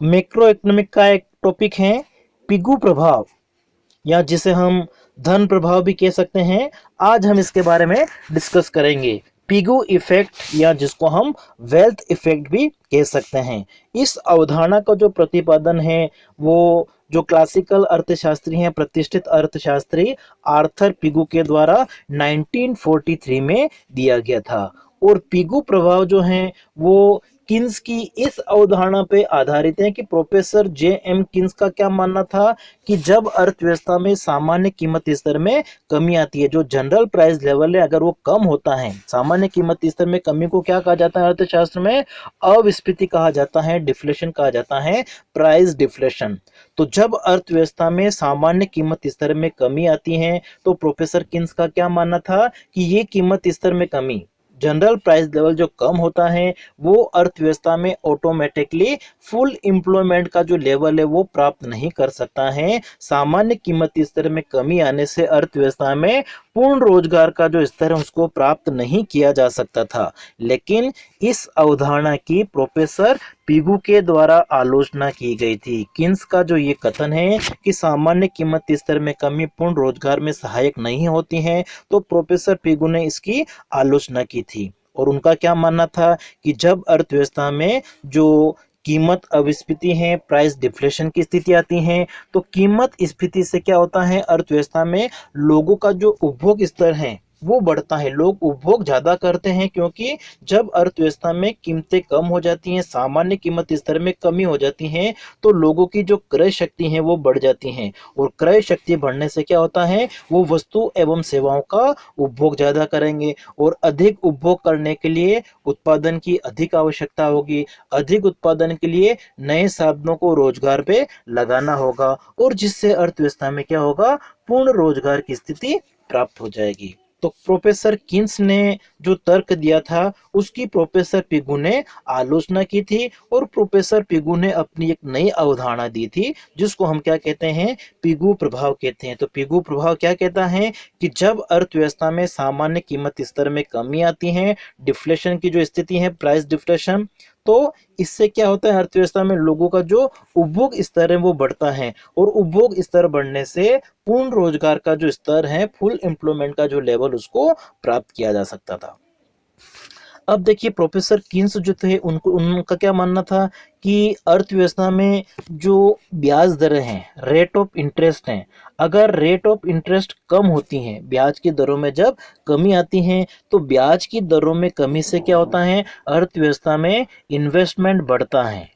Macro economic का एक topic है पिगू प्रभाव, या जिसे हम धन प्रभाव भी कह सकते हैं। आज हम इसके बारे में डिस्कस करेंगे। पिगू इफेक्ट, या जिसको हम वेल्थ इफेक्ट भी कह सकते हैं। इस अवधारणा का जो प्रतिपादन है वो जो क्लासिकल अर्थशास्त्री हैं, प्रतिष्ठित अर्थशास्त्री आर्थर पिगू के द्वारा 1943 में दिया गया था। और पिगू प्रभाव जो है वो किन्स की इस अवधारणा पे आधारित है कि प्रोफेसर जे एम किन्स का क्या मानना था कि जब अर्थव्यवस्था में सामान्य कीमत स्तर में कमी आती है, जो जनरल प्राइस लेवल है अगर वो कम होता है, सामान्य कीमत स्तर में कमी को क्या कहा जाता है अर्थशास्त्र में? अविस्फीति कहा जाता है, डिफ्लेशन कहा जाता है, प्राइस डिफ्लेशन। तो जब अर्थव्यवस्था में सामान्य कीमत स्तर में कमी आती है तो प्रोफेसर किन्स का क्या मानना था कि ये कीमत स्तर में कमी, जनरल प्राइस लेवल जो कम होता है, वो अर्थव्यवस्था में ऑटोमेटिकली फुल एम्प्लॉयमेंट का जो लेवल है वो प्राप्त नहीं कर सकता है। सामान्य कीमत स्तर में कमी आने से अर्थव्यवस्था में पूर्ण रोजगार का जो स्तर है उसको प्राप्त नहीं किया जा सकता था। लेकिन इस अवधारणा की प्रोफेसर पिगू के द्वारा आलोचना की गई थी। किन्स का जो ये कथन है कि सामान्य कीमत स्तर में कमी पूर्ण रोजगार में सहायक नहीं होती है, तो प्रोफेसर पिगू ने इसकी आलोचना की थी। और उनका क्या मानना था कि जब अर्थव्यवस्था में जो कीमत अविस्फीति है, प्राइस डिफ्लेशन की स्थिति आती है, तो कीमत स्फीति से क्या होता है, अर्थव्यवस्था में लोगों का जो उपभोग स्तर है वो बढ़ता है, लोग उपभोग ज्यादा करते हैं, क्योंकि जब अर्थव्यवस्था में कीमतें कम हो जाती हैं, सामान्य कीमत स्तर में कमी हो जाती है, तो लोगों की जो क्रय शक्ति है वो बढ़ जाती है। और क्रय शक्ति बढ़ने से क्या होता है, वो वस्तु एवं सेवाओं का उपभोग ज्यादा करेंगे, और अधिक उपभोग करने के लिए उत्पादन की अधिक आवश्यकता होगी। अधिक उत्पादन के लिए नए साधनों को रोजगार पे लगाना होगा, और जिससे अर्थव्यवस्था में क्या होगा, पूर्ण रोजगार की स्थिति प्राप्त हो जाएगी। तो प्रोफेसर किन्स ने जो तर्क दिया था उसकी प्रोफेसर पिगू ने आलोचना की थी, और प्रोफेसर पिगू ने अपनी एक नई अवधारणा दी थी जिसको हम क्या कहते हैं, पिगू प्रभाव कहते हैं। तो पिगू प्रभाव क्या कहता है कि जब अर्थव्यवस्था में सामान्य कीमत स्तर में कमी आती है, डिफ्लेशन की जो स्थिति है, प्राइस डिफ्लेशन, तो इससे क्या होता है, अर्थव्यवस्था में लोगों का जो उपभोग स्तर है वो बढ़ता है, और उपभोग स्तर बढ़ने से पूर्ण रोजगार का जो स्तर है, फुल एम्प्लॉयमेंट का जो लेवल, उसको प्राप्त किया जा सकता था। अब देखिए प्रोफेसर किन्स जो थे उनको, उनका क्या मानना था कि अर्थव्यवस्था में जो ब्याज दरें हैं, रेट ऑफ इंटरेस्ट हैं, अगर रेट ऑफ इंटरेस्ट कम होती हैं, ब्याज की दरों में जब कमी आती है, तो ब्याज की दरों में कमी से क्या होता है, अर्थव्यवस्था में इन्वेस्टमेंट बढ़ता है,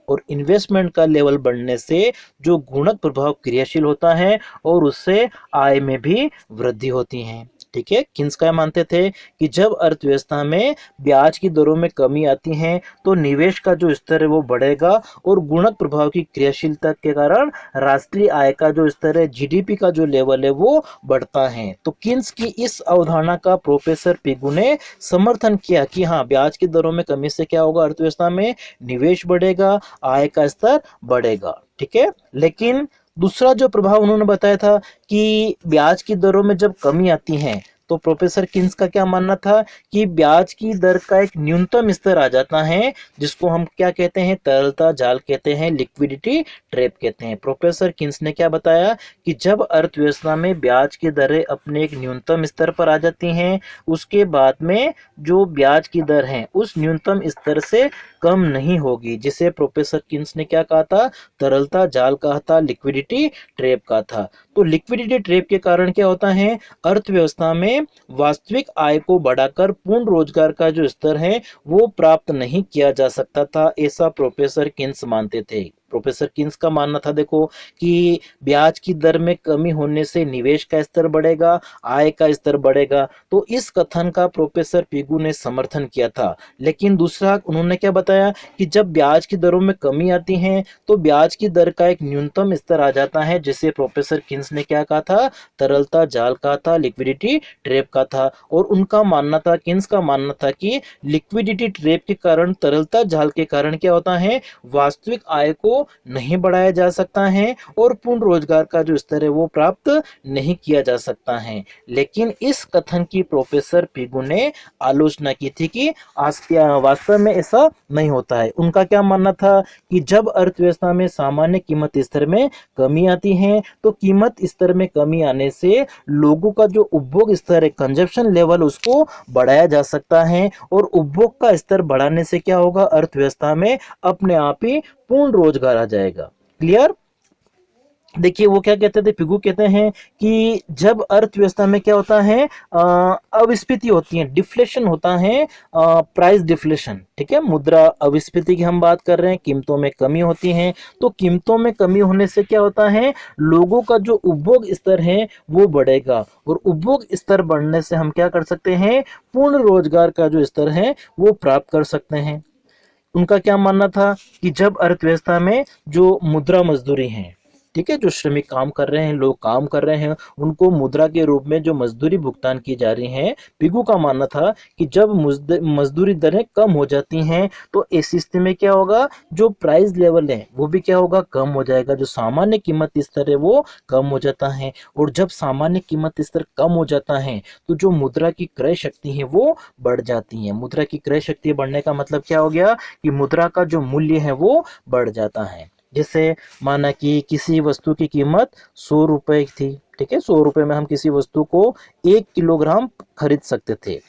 और इन्वेस्टमेंट का लेवल बढ़ने से जो गुणक प्रभाव क्रियाशील होता है, और उससे आय में भी वृद्धि होती है। ठीक है, किन्स क्या मानते थे कि जब अर्थव्यवस्था में ब्याज की दरों में कमी आती है तो निवेश का जो स्तर है वो बढ़ेगा, और गुणक प्रभाव की क्रियाशीलता के कारण राष्ट्रीय आय का जो स्तर है, जीडीपी का जो लेवल है वो बढ़ता है। तो किन्स की इस अवधारणा का प्रोफेसर पिगू ने समर्थन किया कि हाँ, ब्याज की दरों में कमी से क्या होगा, अर्थव्यवस्था में निवेश बढ़ेगा, आय का स्तर बढ़ेगा। ठीक है, लेकिन दूसरा जो प्रभाव उन्होंने बताया था कि ब्याज की दरों में जब कमी आती है, तो प्रोफेसर किन्स का क्या मानना था कि ब्याज की दर का एक न्यूनतम स्तर आ जाता है, जिसको हम क्या कहते हैं, तरलता जाल कहते हैं, लिक्विडिटी ट्रैप कहते हैं। प्रोफेसर किन्स ने क्या बताया कि जब अर्थव्यवस्था में ब्याज की दरें अपने एक न्यूनतम स्तर पर आ जाती हैं, उसके बाद में जो ब्याज की दर है उस न्यूनतम स्तर से कम नहीं होगी, जिसे प्रोफेसर किन्स ने क्या कहा था, तरलता जाल कहा था, लिक्विडिटी ट्रैप कहा था। तो लिक्विडिटी ट्रैप के कारण क्या होता है, अर्थव्यवस्था में वास्तविक आय को बढ़ाकर पूर्ण रोजगार का जो स्तर है वो प्राप्त नहीं किया जा सकता था, ऐसा प्रोफेसर किन्स मानते थे। प्रोफेसर किन्स का मानना था, देखो, कि ब्याज की दर में कमी होने से निवेश का स्तर बढ़ेगा, आय का स्तर बढ़ेगा। तो इस कथन का प्रोफेसर पिगू ने समर्थन किया था। लेकिन दूसरा उन्होंने क्या बताया कि जब ब्याज की दरों में कमी आती है तो ब्याज की दर का एक न्यूनतम स्तर आ जाता है, जिसे प्रोफेसर किन्स ने क्या कहा था, तरलता जाल कहा था, लिक्विडिटी ट्रैप का था। और उनका मानना था, किन्स का मानना था कि लिक्विडिटी ट्रैप के कारण, तरलता जाल के कारण क्या होता है, वास्तविक आय को को नहीं बढ़ाया जा सकता है और पूर्ण रोजगार का जो स्तर है वो प्राप्त नहीं किया जा सकता है। लेकिन इस कथन की प्रोफेसर पिगू ने आलोचना की थी कि वास्तव में ऐसा नहीं होता है। उनका क्या मानना था कि जब अर्थव्यवस्था में सामान्य कीमत स्तर में कमी आती है तो कीमत स्तर में कमी आने से लोगों का जो उपभोग स्तर है, कंजप्शन लेवल, उसको बढ़ाया जा सकता है और उपभोग का स्तर बढ़ाने से क्या होगा, अर्थव्यवस्था में अपने आप ही पूर्ण रोजगार आ जाएगा। क्लियर? देखिए वो क्या कहते थे, पिगू कहते हैं कि जब अर्थव्यवस्था में क्या होता है, अविस्फीति होती है, डिफ्लेशन होता है, प्राइस डिफ्लेशन, ठीक है, मुद्रा अविस्फीति की हम बात कर रहे हैं, कीमतों में कमी होती है। तो कीमतों में कमी होने से क्या होता है, लोगों का जो उपभोग स्तर है वो बढ़ेगा और उपभोग स्तर बढ़ने से हम क्या कर सकते हैं, पूर्ण रोजगार का जो स्तर है वो प्राप्त कर सकते हैं। उनका क्या मानना था कि जब अर्थव्यवस्था में जो मुद्रा मजदूरी है, ठीक है, जो श्रमिक काम कर रहे हैं, लोग काम कर रहे हैं, उनको मुद्रा के रूप में जो मजदूरी भुगतान की जा रही है, पिगू का मानना था कि जब मजदूरी दरें कम हो जाती हैं तो इस स्थिति में क्या होगा, जो प्राइस लेवल है वो भी क्या होगा, कम हो जाएगा, जो सामान्य कीमत स्तर है वो कम हो जाता है। और जब सामान्य कीमत स्तर कम हो जाता है तो जो मुद्रा की क्रय शक्ति है वो बढ़ जाती है। मुद्रा की क्रय शक्ति बढ़ने का मतलब क्या हो गया कि मुद्रा का जो मूल्य है वो बढ़ जाता है। जैसे माना कि किसी वस्तु की कीमत 100 रुपए थी, ठीक है, 100 रुपए में हम किसी वस्तु को 1 किलोग्राम खरीद सकते थे।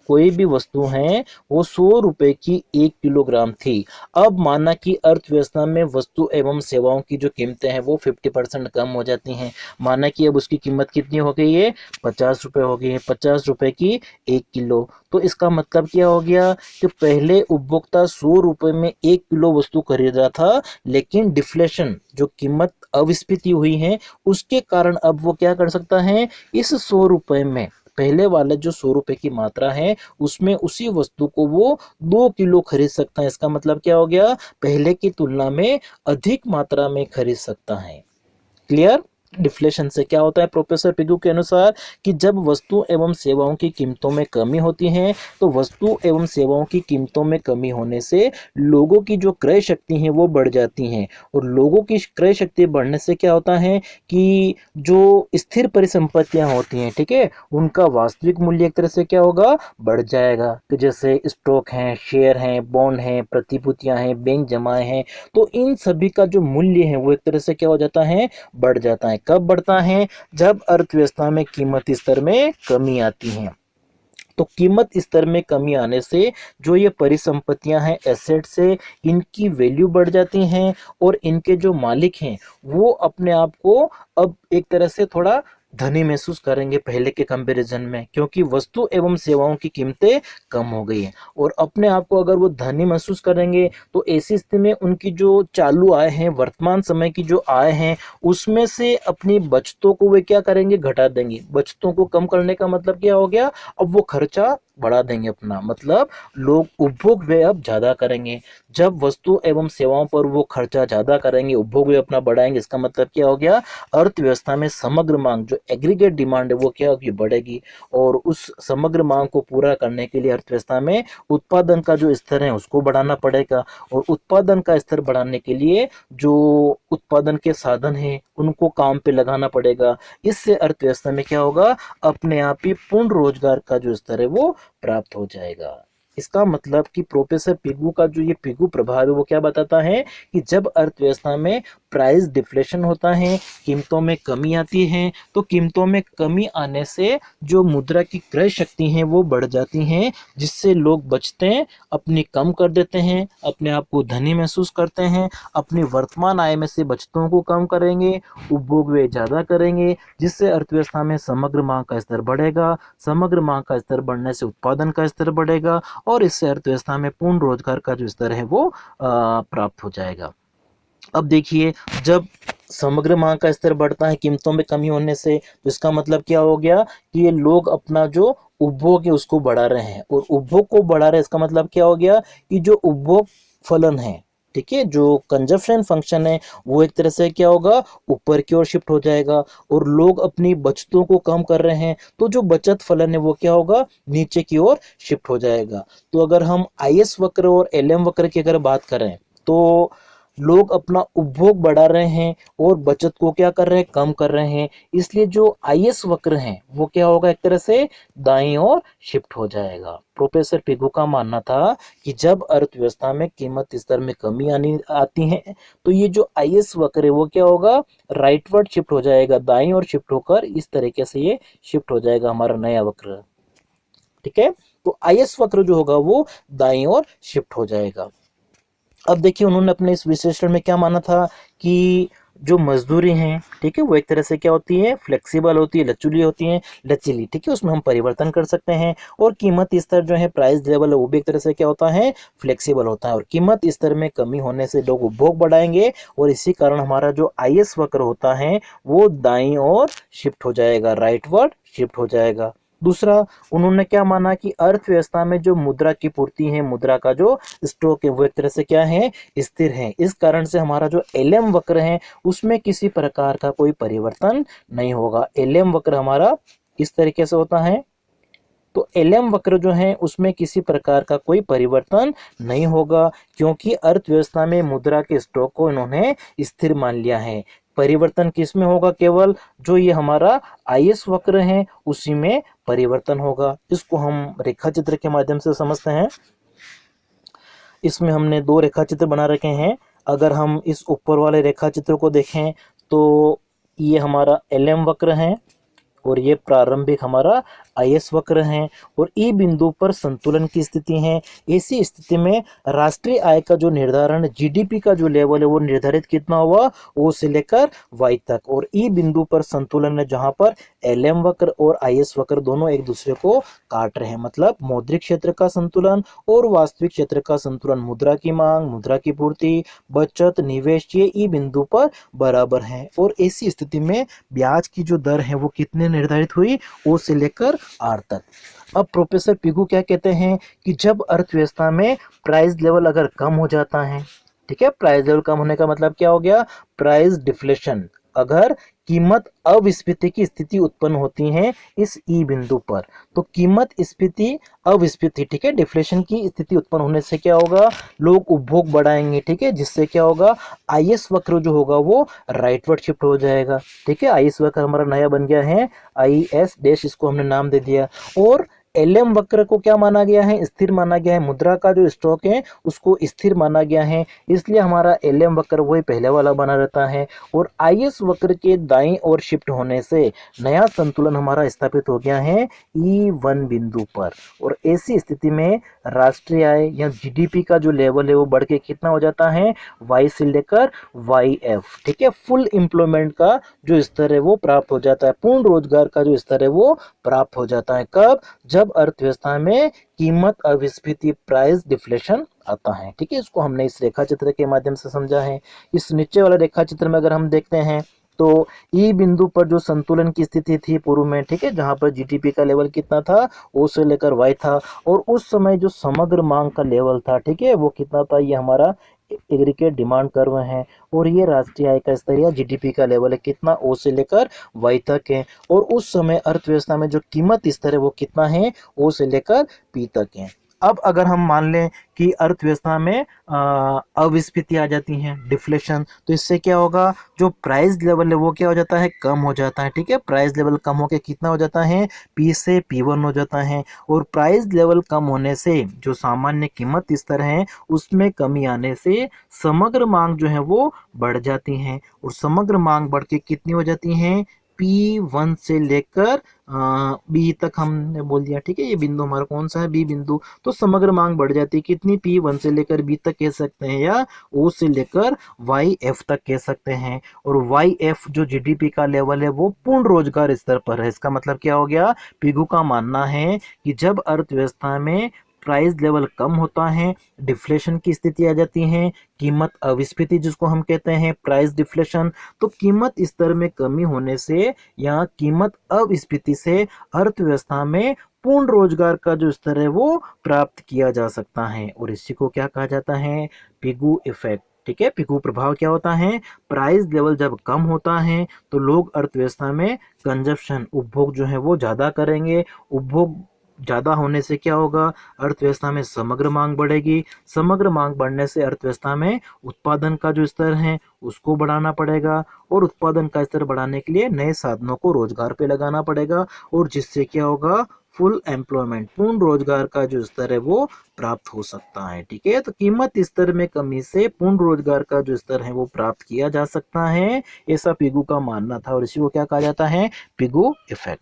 कोई भी वस्तु है वो 100 रुपए की 1 किलोग्राम थी। अब माना कि अर्थव्यवस्था में वस्तु एवं सेवाओं की जो कीमतें हैं वो 50% कम हो जाती हैं। माना कि अब उसकी कीमत कितनी हो गई है, 50 रुपए हो गई है, 50 रुपए की 1 किलो। तो इसका मतलब क्या हो गया कि पहले उपभोक्ता 100 रुपए में 1 किलो वस्तु खरीद रहा था, लेकिन डिफ्लेशन, जो कीमत अविस्फीति हुई है, उसके कारण अब वो क्या कर सकता है, इस 100 रुपए में पहले वाले जो 100 रुपए की मात्रा है उसमें उसी वस्तु को वो 2 किलो खरीद सकता है। इसका मतलब क्या हो गया, पहले की तुलना में अधिक मात्रा में खरीद सकता है। क्लियर? डिफ्लेशन से क्या होता है प्रोफेसर पिगू के अनुसार कि जब वस्तु एवं सेवाओं की कीमतों में कमी होती है तो वस्तु एवं सेवाओं की कीमतों में कमी होने से लोगों की जो क्रय शक्ति है वो बढ़ जाती है और लोगों की क्रय शक्ति बढ़ने से क्या होता है कि जो स्थिर परिसंपत्तियां होती हैं, ठीक है, उनका वास्तविक मूल्य एक तरह से क्या होगा, बढ़ जाएगा। तो जैसे स्टॉक हैं, शेयर हैं, बॉन्ड हैं, प्रतिभूतियां हैं, बैंक जमाएं हैं, तो इन सभी का जो मूल्य है वो एक तरह से क्या हो जाता है, बढ़ जाता है। कब बढ़ता है, जब अर्थव्यवस्था में कीमत स्तर में कमी आती है। तो कीमत स्तर में कमी आने से जो ये परिसंपत्तियां हैं, एसेट्स से, इनकी वैल्यू बढ़ जाती हैं और इनके जो मालिक हैं वो अपने आप को अब एक तरह से थोड़ा धनी महसूस करेंगे पहले के कंपैरिजन में, क्योंकि वस्तु एवं सेवाओं की कीमतें कम हो गई हैं और अपने आप को अगर वो धनी महसूस करेंगे तो ऐसी स्थिति में उनकी जो चालू आय है, वर्तमान समय की जो आय है, उसमें से अपनी बचतों को वे क्या करेंगे, घटा देंगे। बचतों को कम करने का मतलब क्या हो गया, अब वो खर्चा बढ़ा देंगे अपना, मतलब लोग उपभोग वे अब ज्यादा करेंगे। जब वस्तु एवं सेवाओं पर वो खर्चा ज्यादा करेंगे, उपभोग वे अपना बढ़ाएंगे, इसका मतलब क्या हो गया, अर्थव्यवस्था में समग्र मांग, जो एग्रीगेट डिमांड है वो क्या होगी, बढ़ेगी और उस समग्र मांग को पूरा करने के लिए अर्थव्यवस्था में उत्पादन का जो स्तर है उसको बढ़ाना पड़ेगा और उत्पादन का स्तर बढ़ाने के लिए जो उत्पादन के साधन है उनको काम पे लगाना पड़ेगा। इससे अर्थव्यवस्था में क्या होगा, अपने आप ही पूर्ण रोजगार का जो स्तर है वो प्राप्त हो जाएगा। इसका मतलब कि प्रोफेसर पिगू का जो ये पिगू प्रभाव है वो क्या बताता है कि जब अर्थव्यवस्था में प्राइस डिफ्लेशन होता है, कीमतों में कमी आती है, तो कीमतों में कमी आने से जो मुद्रा की क्रय शक्ति है वो बढ़ जाती है, जिससे लोग बचते हैं अपनी कम कर देते हैं, अपने आप को धनी महसूस करते हैं, अपनी वर्तमान आय में से बचतों को कम करेंगे, उपभोग वे ज़्यादा करेंगे, जिससे अर्थव्यवस्था में समग्र मांग का स्तर बढ़ेगा। समग्र मांग का स्तर बढ़ने से उत्पादन का स्तर बढ़ेगा और इससे अर्थव्यवस्था में पूर्ण रोजगार का जो स्तर है वो प्राप्त हो जाएगा। अब देखिए, जब समग्र मांग का स्तर बढ़ता है कीमतों में कमी होने से, तो इसका मतलब क्या हो गया कि ये लोग अपना जो उपभोग है उसको बढ़ा रहे हैं और उपभोग को बढ़ा रहे हैं, इसका मतलब क्या हो गया कि जो उपभोग फलन है, ठीक है, जो कंजप्शन फंक्शन है वो एक तरह से क्या होगा, ऊपर की ओर शिफ्ट हो जाएगा और लोग अपनी बचतों को कम कर रहे हैं, तो जो बचत फलन है वो क्या होगा, नीचे की ओर शिफ्ट हो जाएगा। तो अगर हम IS वक्र और LM वक्र की अगर बात करें तो लोग अपना उपभोग बढ़ा रहे हैं और बचत को क्या कर रहे हैं, कम कर रहे हैं। इसलिए जो आईएस वक्र है वो क्या होगा, एक तरह से दाईं ओर शिफ्ट हो जाएगा। प्रोफेसर पिगू का मानना था कि जब अर्थव्यवस्था में कीमत स्तर में कमी आती है तो ये जो आईएस वक्र है वो क्या होगा, राइटवर्ड शिफ्ट हो जाएगा, दाईं ओर शिफ्ट होकर इस तरीके से ये शिफ्ट हो जाएगा हमारा नया वक्र। ठीक है, तो आईएस वक्र जो होगा वो दाईं ओर शिफ्ट हो जाएगा। अब देखिए उन्होंने अपने इस विश्लेषण में क्या माना था कि जो मजदूरी है, ठीक है, वो एक तरह से क्या होती है, फ्लेक्सिबल होती है, लचीली होती है, लचीली, ठीक है, उसमें हम परिवर्तन कर सकते हैं। और कीमत स्तर जो है, प्राइस लेवल है, वो भी एक तरह से क्या होता है, फ्लेक्सिबल होता है। और कीमत स्तर में कमी होने से लोग उपभोग बढ़ाएंगे और इसी कारण हमारा जो आईएस वक्र होता है वो दाईं ओर शिफ्ट हो जाएगा, राइटवर्ड शिफ्ट हो जाएगा। दूसरा, उन्होंने क्या माना कि अर्थव्यवस्था में जो मुद्रा की पूर्ति है, मुद्रा का जो स्टॉक है, वो एक तरह से क्या है, स्थिर है। इस कारण से हमारा जो एलएम वक्र है उसमें किसी प्रकार का कोई परिवर्तन नहीं होगा। एलएम वक्र हमारा इस तरीके से होता है, तो एलएम वक्र जो है उसमें किसी प्रकार का कोई परिवर्तन नहीं होगा, क्योंकि अर्थव्यवस्था में मुद्रा के स्टॉक को इन्होंने स्थिर मान लिया है। परिवर्तन किस में होगा, केवल जो ये हमारा आईएस वक्र है उसी में परिवर्तन होगा। इसको हम रेखा चित्र के माध्यम से समझते हैं। इसमें हमने दो रेखा चित्र बना रखे हैं। अगर हम इस ऊपर वाले रेखा चित्र को देखें तो ये हमारा एलएम वक्र है और ये प्रारंभिक हमारा आईएस वक्र है और ई बिंदु पर संतुलन की स्थिति है। ऐसी स्थिति में राष्ट्रीय आय का जो निर्धारण, जीडीपी का जो लेवल है वो निर्धारित कितना हुआ, ओ से लेकर वाई तक। और ई बिंदु पर संतुलन है जहां पर एलएम वक्र और आईएस वक्र दोनों एक दूसरे को काट रहे हैं, मतलब मौद्रिक क्षेत्र का संतुलन और वास्तविक क्षेत्र का संतुलन, मुद्रा की मांग, मुद्रा की पूर्ति, बचत, निवेश, ये ई बिंदु पर बराबर है। और ऐसी स्थिति में ब्याज की जो दर है वो कितने निर्धारित हुई, ओ से लेकर आर तक। अब प्रोफेसर पिगू क्या कहते हैं कि जब अर्थव्यवस्था में प्राइस लेवल अगर कम हो जाता है, ठीक है, प्राइस लेवल कम होने का मतलब क्या हो गया, प्राइस डिफ्लेशन, अगर कीमत अविस्फीति की स्थिति उत्पन्न होती है इस ई बिंदु पर, तो कीमत स्फीति अविस्फीति, ठीक है, डिफ्लेशन की स्थिति उत्पन्न होने से क्या होगा, लोग उपभोग बढ़ाएंगे, ठीक है, जिससे क्या होगा, आईएस वक्र जो होगा वो राइटवर्ड शिफ्ट हो जाएगा। ठीक है, आईएस वक्र हमारा नया बन गया है आईएस डैश, इसको हमने नाम दे दिया। और एलएम वक्र को क्या माना गया है, स्थिर माना गया है, मुद्रा का जो स्टॉक है उसको स्थिर माना गया है, इसलिए हमारा एलएम वक्र वही पहले वाला बना रहता है। और आईएस वक्र के दाईं ओर शिफ्ट होने से नया संतुलन हमारा स्थापित हो गया है E1 बिंदु पर। और ऐसी स्थिति में राष्ट्रीय आय या जीडीपी का जो लेवल है वो बढ़ के कितना हो जाता है, वाई से लेकर वाई एफ, ठीक है, फुल एम्प्लॉयमेंट का जो स्तर है वो प्राप्त हो जाता है, पूर्ण रोजगार का जो स्तर है वो प्राप्त हो जाता है। कब, जब अर्थव्यवस्था में कीमत अविस्फीति, प्राइस डिफ्लेशन आता है। ठीक है, इसको हमने इस रेखा चित्र के माध्यम से समझा है। इस नीचे वाले रेखा चित्र में अगर हम देखते हैं तो ई बिंदु पर जो संतुलन की स्थिति थी पूर्व में, ठीक है, जहां पर जीडीपी का लेवल कितना था, ओ से लेकर वाई था, और उस समय जो समग्र मांग का लेवल था, ठीक है, वो कितना था, ये हमारा एग्रीगेट डिमांड कर्व है। और ये राष्ट्रीय आय का स्तर या जीडीपी का लेवल है कितना, ओ से लेकर वाई तक है। और उस समय अर्थव्यवस्था में जो कीमत स्तर है वो कितना है, ओ से लेकर पी तक है। अब अगर हम मान लें कि अर्थव्यवस्था में अविस्फीति आ जाती है, डिफ्लेशन, तो इससे क्या होगा, जो प्राइस लेवल है वो क्या हो जाता है, कम हो जाता है। ठीक है, प्राइस लेवल कम होकर कितना हो जाता है, पी से P1 हो जाता है। और प्राइस लेवल कम होने से जो सामान्य कीमत स्तर है उसमें कमी आने से समग्र मांग जो है वो बढ़ जाती है। और समग्र मांग बढ़ के कितनी हो जाती है, P1 से लेकर बी तक हमने बोल दिया। ठीक है, ये बिंदु हमारा कौन सा है, बी बिंदु। तो समग्र मांग बढ़ जाती है कितनी, P1 से लेकर बी तक कह सकते हैं, या ओ से लेकर वाई एफ तक कह सकते हैं। और वाई एफ जो जीडीपी का लेवल है वो पूर्ण रोजगार स्तर पर है। इसका मतलब क्या हो गया, पिगू का मानना है कि जब अर्थव्यवस्था में प्राइस लेवल कम होता है, डिफ्लेशन की स्थिति आ जाती है, कीमत अविस्फीति जिसको हम कहते हैं, प्राइस डिफ्लेशन, तो कीमत स्तर में कमी होने से या कीमत अविस्फीति से अर्थव्यवस्था में पूर्ण रोजगार का जो स्तर है वो प्राप्त किया जा सकता है। और इसी को क्या कहा जाता है, पिगू इफेक्ट। ठीक है, पिगू प्रभाव क्या होता है, प्राइस लेवल जब कम होता है तो लोग अर्थव्यवस्था में कंजप्शन, उपभोग जो है वो ज्यादा करेंगे, उपभोग ज़्यादा होने से क्या होगा, अर्थव्यवस्था में समग्र मांग बढ़ेगी। समग्र मांग बढ़ने से अर्थव्यवस्था में उत्पादन का जो स्तर है उसको बढ़ाना पड़ेगा, और उत्पादन का स्तर बढ़ाने के लिए नए साधनों को रोजगार पे लगाना पड़ेगा, और जिससे क्या होगा, फुल एम्प्लॉयमेंट, पूर्ण रोजगार का जो स्तर है वो प्राप्त हो सकता है। ठीक है, तो कीमत स्तर में कमी से पूर्ण रोजगार का जो स्तर है वो प्राप्त किया जा सकता है, ऐसा पिगू का मानना था, और इसी को क्या कहा जाता है, पिगू इफेक्ट।